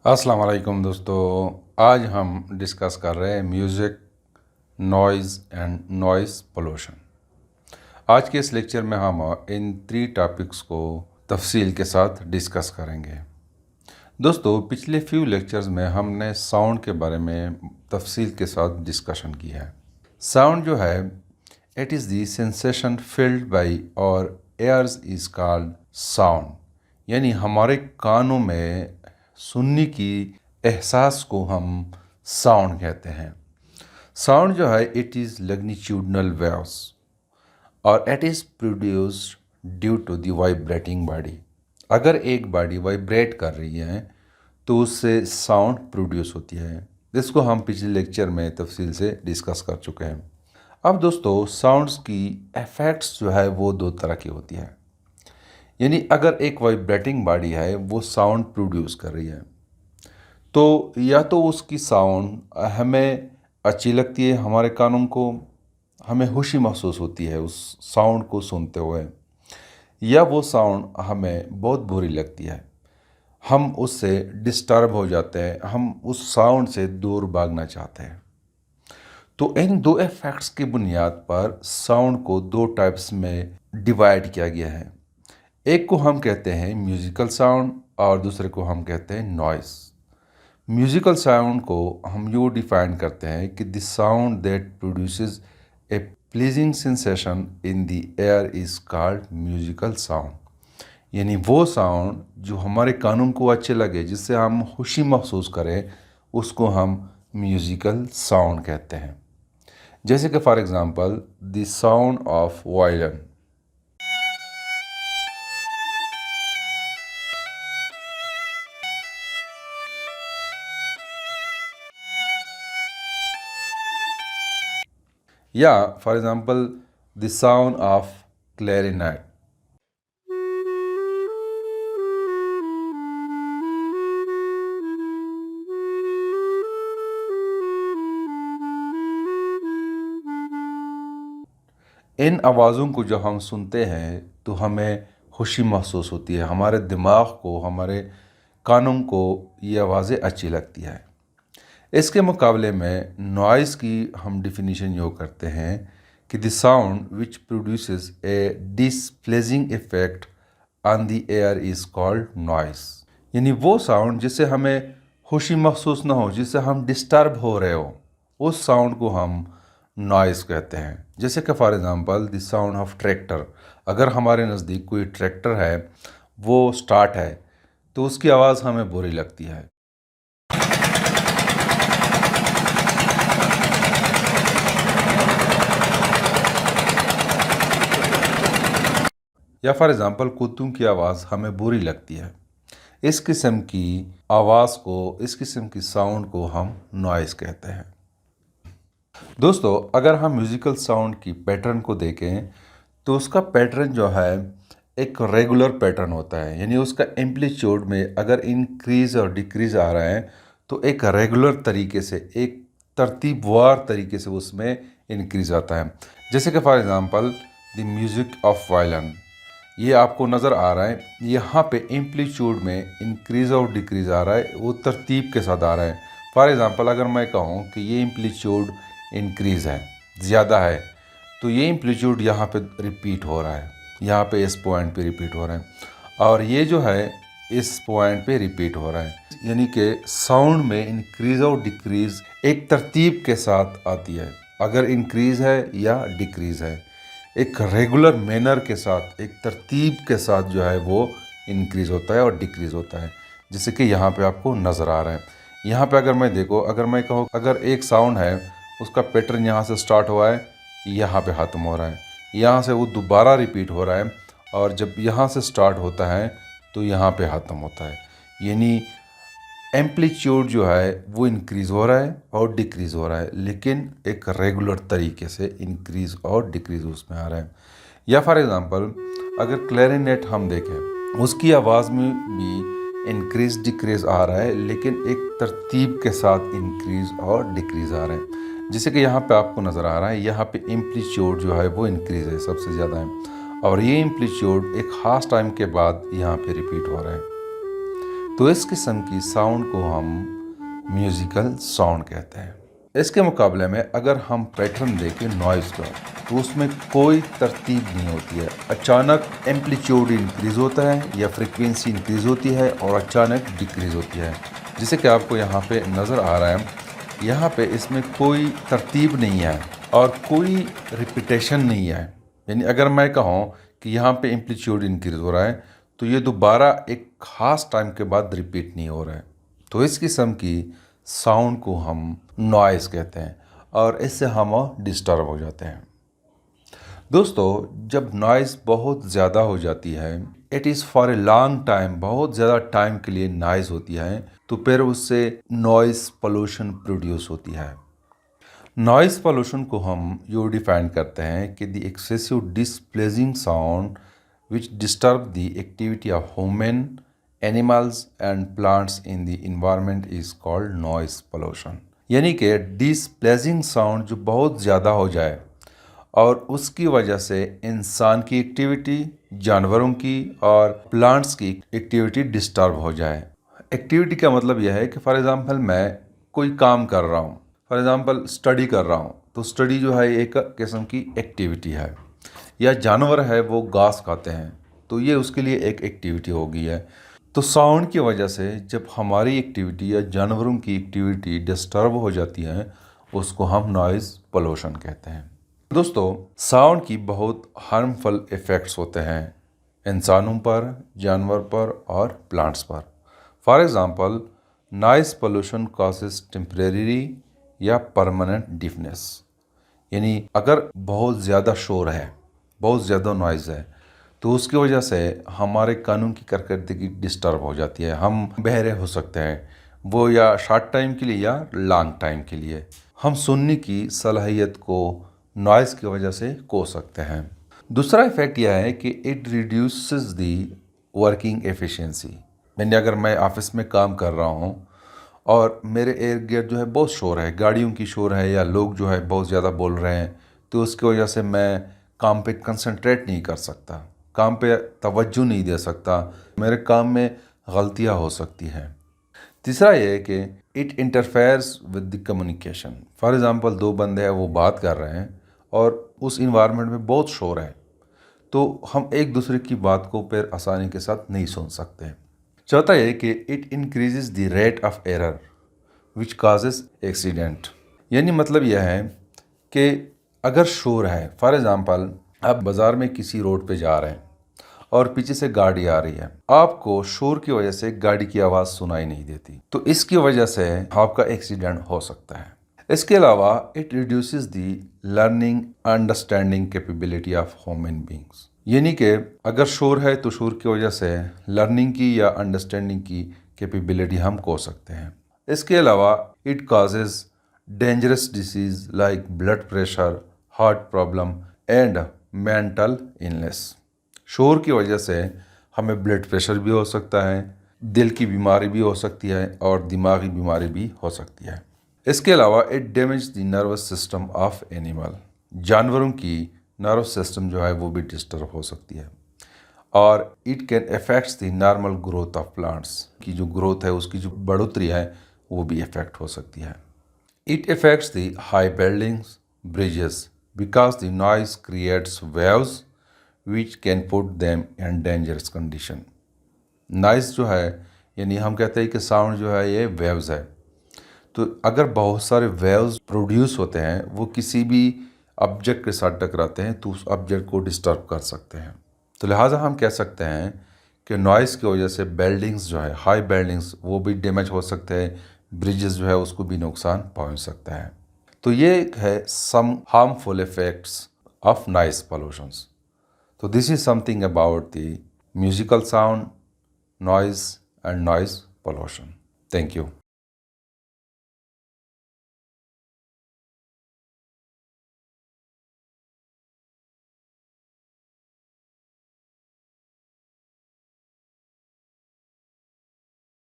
अस्सलाम वालेकुम दोस्तों। आज हम डिस्कस कर रहे हैं music, noise and noise pollution. आज के इस लेक्चर में हम इन 3 टॉपिक्स को तफसील के साथ डिस्कस करेंगे। दोस्तों, पिछले फ्यू लेक्चर्स में हमने साउंड के बारे में तफसील के साथ डिस्कशन की है। साउंड जो है, it is the sensation field by और एयर्स इज़ कॉल्ड साउंड। यानी हमारे कानों में सुनने की एहसास को हम साउंड कहते हैं। साउंड जो है, इट इज़ लैग्नीट्यूडनल वेव्स और it is produced due to the vibrating body. अगर एक बॉडी वाइब्रेट कर रही है तो उससे साउंड प्रोड्यूस होती है। जिसको हम पिछले लेक्चर में तफसील से डिस्कस कर चुके हैं। अब दोस्तों, साउंड्स की इफ़ेक्ट्स जो है वो 2 तरह की होती है। यानी अगर एक वाइब्रेटिंग बॉडी है वो साउंड प्रोड्यूस कर रही है, तो या तो उसकी साउंड हमें अच्छी लगती है, हमारे कानों को हमें खुशी महसूस होती है उस साउंड को सुनते हुए, या वो साउंड हमें बहुत बुरी लगती है, हम उससे डिस्टर्ब हो जाते हैं, हम उस साउंड से दूर भागना चाहते हैं। तो इन 2 इफ़ेक्ट्स की बुनियाद पर साउंड को 2 टाइप्स में डिवाइड किया गया है। एक को हम कहते हैं म्यूज़िकल साउंड और दूसरे को हम कहते हैं नॉइस। म्यूज़िकल साउंड को हम यूँ डिफाइन करते हैं कि the sound that produces A pleasing sensation in the air is called musical sound. यानी वो साउंड जो हमारे कानों को अच्छे लगे, जिससे हम खुशी महसूस करें, उसको हम म्यूज़िकल साउंड कहते हैं। जैसे कि for example the sound of violin, या for example the sound of clarinet. इन आवाज़ों को जब हम सुनते हैं तो हमें खुशी महसूस होती है, हमारे दिमाग को, हमारे कानों को ये आवाज़ें अच्छी लगती है। इसके मुकाबले में नॉइज़ की हम डिफिनीशन यूँ करते हैं कि the sound which produces a displeasing effect on the air is called noise. यानी वो साउंड जिससे हमें खुशी महसूस ना हो, जिससे हम डिस्टर्ब हो रहे हो, उस साउंड को हम नॉइज़ कहते हैं। जैसे कि for example the sound of tractor. अगर हमारे नज़दीक कोई ट्रैक्टर है, वो स्टार्ट है, तो उसकी आवाज़ हमें बुरी लगती है। या फॉर एग्ज़ाम्पल कुत्तों की आवाज़ हमें बुरी लगती है। इस किस्म की आवाज़ को, इस किस्म की साउंड को हम नॉइज़ कहते हैं। दोस्तों, अगर हम म्यूज़िकल साउंड की पैटर्न को देखें तो उसका पैटर्न जो है एक रेगुलर पैटर्न होता है। यानी उसका एम्पलीट्यूड में अगर इंक्रीज़ और डिक्रीज़ आ रहा है तो एक रेगुलर तरीके से, एक तरतीबवार तरीके से उसमें इंक्रीज़ आता है। जैसे कि for example the music of violin, ये आपको नज़र आ रहा है, यहाँ पे एम्पलीट्यूड में इंक्रीज़ और डिक्रीज़ आ रहा है, वो तरतीब के साथ आ रहा है। फॉर एग्ज़ाम्पल अगर मैं कहूँ कि ये एम्पलीट्यूड इंक्रीज़ है, ज़्यादा है, तो ये एम्पलीट्यूड यहाँ पे रिपीट हो रहा है, यहाँ पे इस पॉइंट पे रिपीट हो रहा है, और ये जो है इस पॉइंट पे रिपीट हो रहा है। यानी कि साउंड में इंक्रीज़ और डिक्रीज़ एक तरतीब के साथ आती है। अगर इंक्रीज़ है या डिक्रीज़ है, एक रेगुलर मैनर के साथ, एक तरतीब के साथ जो है वो इंक्रीज़ होता है और डिक्रीज़ होता है। जैसे कि यहाँ पे आपको नज़र आ रहा है। यहाँ पे अगर मैं देखो, अगर मैं कहूँ, अगर एक साउंड है, उसका पैटर्न यहाँ से स्टार्ट हुआ है, यहाँ पे ख़त्म हो रहा है, यहाँ से वो दोबारा रिपीट हो रहा है, और जब यहाँ से स्टार्ट होता है तो यहाँ पे ख़त्म होता है। यानी एम्पलीट्यूड जो है वो इंक्रीज़ हो रहा है और डिक्रीज़ हो रहा है, लेकिन एक रेगुलर तरीके से इंक्रीज़ और डिक्रीज़ उसमें आ रहा है। या फॉर एग्ज़ाम्पल अगर क्लैरिनेट हम देखें, उसकी आवाज़ में भी इंक्रीज़ डिक्रीज़ आ रहा है, लेकिन एक तरतीब के साथ इंक्रीज़ और डिक्रीज़ आ रहा है। जैसे कि यहाँ पे आपको नज़र आ रहा है, यहाँ पे एम्पलीट्यूड जो है वो इंक्रीज़ है, सबसे ज़्यादा है, और ये एम्पलीट्यूड एक ख़ास टाइम के बाद यहाँ पे रिपीट हो रहा है। तो इस किस्म की साउंड को हम म्यूज़िकल साउंड कहते हैं। इसके मुकाबले में अगर हम पैटर्न देखें नॉइज़ का, तो उसमें कोई तरतीब नहीं होती है। अचानक एम्पलीट्यूड इंक्रीज़ होता है या फ्रीक्वेंसी इंक्रीज़ होती है और अचानक डिक्रीज़ होती है, जिसे कि आपको यहाँ पे नज़र आ रहा है। यहाँ पे इसमें कोई तरतीब नहीं है और कोई रिपीटेशन नहीं है। यानी अगर मैं कहूँ कि यहाँ पे एम्पलीट्यूड इंक्रीज़ हो रहा है, तो ये दोबारा एक ख़ास टाइम के बाद रिपीट नहीं हो रहा है। तो इस किस्म की साउंड को हम नॉइज़ कहते हैं और इससे हम डिस्टर्ब हो जाते हैं। दोस्तों, जब नॉइज़ बहुत ज़्यादा हो जाती है, it is for a long time, बहुत ज़्यादा टाइम के लिए नॉइज़ होती है, तो फिर उससे नॉइज़ पोल्यूशन प्रोड्यूस होती है। नॉइज़ पोल्यूशन को हम यूँ डिफाइन करते हैं कि the excessive displeasing sound which disturb the activity of human, animals and plants in the environment is called noise pollution. यानी कि डिसप्लेजिंग साउंड जो बहुत ज़्यादा हो जाए और उसकी वजह से इंसान की एक्टिविटी, जानवरों की और प्लांट्स की एक्टिविटी डिस्टर्ब हो जाए। एक्टिविटी का मतलब यह है कि फॉर एग्ज़ाम्पल मैं कोई काम कर रहा हूँ, फॉर एग्ज़ाम्पल स्टडी कर रहा हूँ, तो स्टडी जो है एक किस्म की एक्टिविटी है। या जानवर है वो घास खाते हैं, तो ये उसके लिए एक एक्टिविटी हो गई है। तो साउंड की वजह से जब हमारी एक्टिविटी या जानवरों की एक्टिविटी डिस्टर्ब हो जाती है, उसको हम नॉइज़ पोल्यूशन कहते हैं। दोस्तों, साउंड की बहुत हार्मफुल इफ़ेक्ट्स होते हैं इंसानों पर, जानवर पर और प्लांट्स पर। For example, noise pollution causes temporary या परमानेंट डिफनेस। यानी अगर बहुत ज़्यादा शोर है, बहुत ज़्यादा नॉइज़ है, तो उसकी वजह से हमारे कानों की कारकर्दगी डिस्टर्ब हो जाती है। हम बहरे हो सकते हैं, वो या शॉर्ट टाइम के लिए या लॉन्ग टाइम के लिए। हम सुनने की सलाहियत को नॉइज़ की वजह से खो सकते हैं। दूसरा इफ़ेक्ट यह है कि it reduces the working efficiency. मैंने अगर मैं ऑफिस में काम कर रहा हूँ और मेरे इर्द गिर्द जो है बहुत शोर है, गाड़ियों की शोर है या लोग जो है बहुत ज़्यादा बोल रहे हैं, तो उसकी वजह से मैं काम पे कंसंट्रेट नहीं कर सकता, काम पे तवज्जो नहीं दे सकता, मेरे काम में गलतियाँ हो सकती हैं। तीसरा ये है कि it interferes with the communication. For example, दो बंदे हैं, वो बात कर रहे हैं और उस इन्वायरमेंट में बहुत शोर है, तो हम एक दूसरे की बात को फिर आसानी के साथ नहीं सुन सकते। चौथा ये कि it increases the rate of error which causes accident. यानी मतलब यह है कि अगर शोर है, फॉर एग्ज़ाम्पल आप बाज़ार में किसी रोड पे जा रहे हैं और पीछे से गाड़ी आ रही है, आपको शोर की वजह से गाड़ी की आवाज़ सुनाई नहीं देती, तो इसकी वजह से आपका एक्सीडेंट हो सकता है। इसके अलावा it reduces the learning understanding capability of human beings. यानी कि अगर शोर है तो शोर की वजह से लर्निंग की या अंडरस्टैंडिंग की कैपेबिलिटी हम खो सकते हैं। इसके अलावा it causes dangerous disease like blood pressure, heart problem and mental illness. शोर की वजह से हमें ब्लड प्रेशर भी हो सकता है, दिल की बीमारी भी हो सकती है और दिमागी बीमारी भी हो सकती है। इसके अलावा it damage the nervous system of animal. जानवरों की नर्व सिस्टम जो है वो भी डिस्टर्ब हो सकती है। और it can affects the normal growth of plants, की जो ग्रोथ है उसकी जो बढ़ोतरी है वो भी इफेक्ट हो सकती है। It affects the high buildings, bridges, because the noise creates waves which can put them in dangerous condition. Noise जो है, यानी हम कहते हैं कि साउंड जो है ये वेव्स है, तो अगर बहुत सारे वेव्स प्रोड्यूस होते हैं, वो किसी भी ऑब्जेक्ट के साथ टकराते हैं तो उस ऑब्जेक्ट को डिस्टर्ब कर सकते हैं। तो लिहाजा हम कह सकते हैं कि नॉइज़ की वजह से बिल्डिंग्स जो है, हाई बिल्डिंग्स, वो भी डैमेज हो सकते हैं, ब्रिजेस जो है उसको भी नुकसान पहुंच सकता है। तो ये है some harmful effects of noise pollutions. So this is something about the musical sound, noise and noise pollution. Thank you.